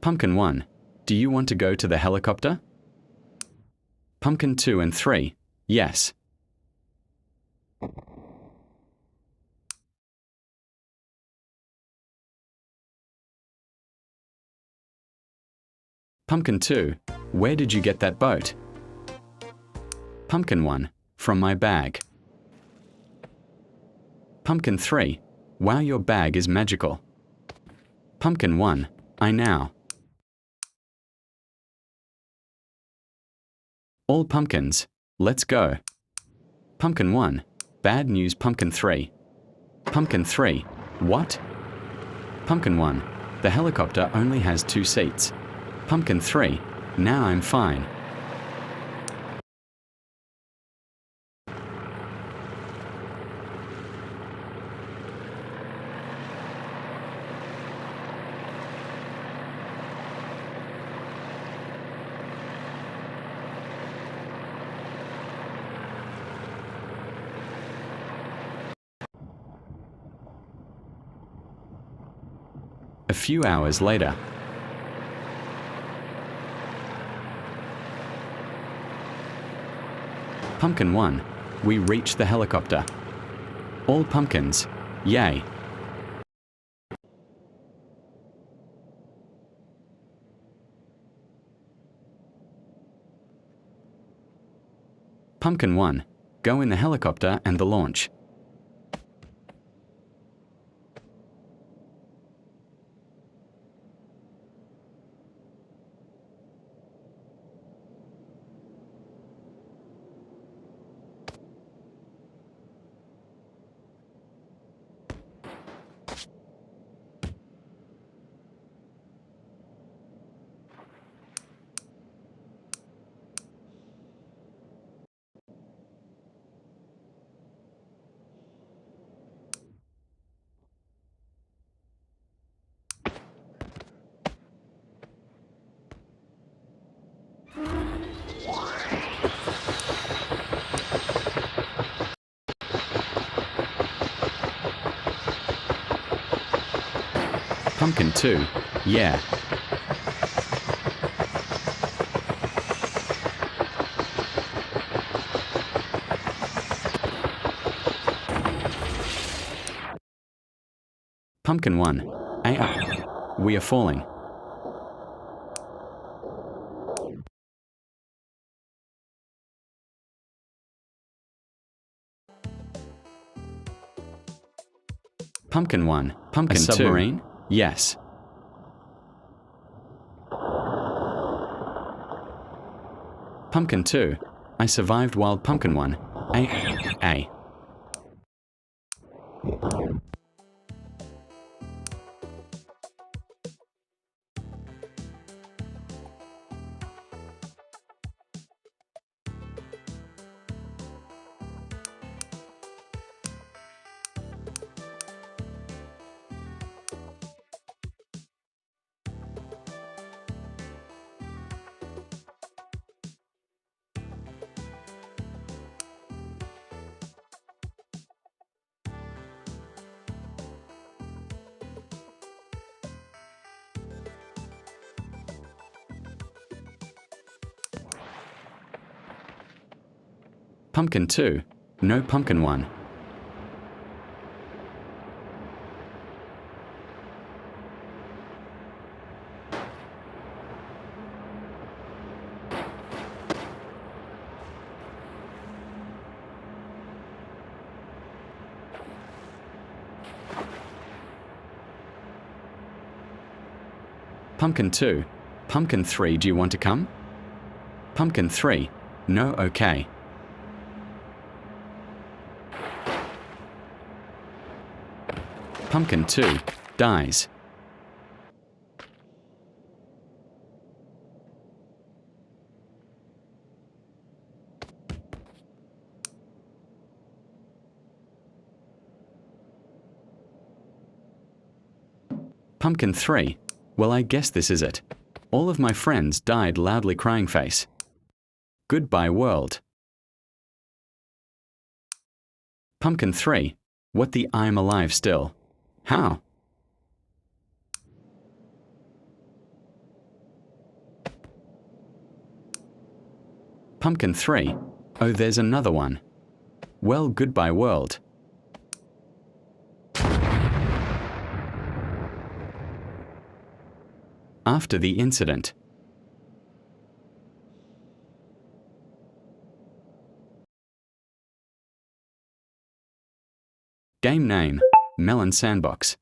Pumpkin 1, do you want to go to the helicopter? Pumpkin 2 and 3, yes. Pumpkin 2, where did you get that boat? Pumpkin 1, from my bag. Pumpkin 3, wow, your bag is magical. Pumpkin 1, I now. All pumpkins, let's go. Pumpkin 1, bad news. Pumpkin 3. Pumpkin 3, what? Pumpkin 1, the helicopter only has 2 seats. Pumpkin 3, now I'm fine. A few hours later. Pumpkin 1, we reached the helicopter. All pumpkins, yay. Pumpkin 1, go in the helicopter and the launch. Pumpkin 2, yeah. Pumpkin 1, we are falling. Pumpkin 1, Pumpkin a submarine? 2. Yes. Pumpkin 2, I survived while Pumpkin 1, A. Pumpkin 2, no Pumpkin 1. Pumpkin 2, Pumpkin 3, do you want to come? Pumpkin 3, no, okay. Pumpkin 2, dies. Pumpkin 3, well, I guess this is it. All of my friends died, loudly crying face. Goodbye world. Pumpkin 3, what the I'm alive still. How? Pumpkin 3. Oh, there's another one. Well, goodbye world. After the incident. Game name, Melon Sandbox.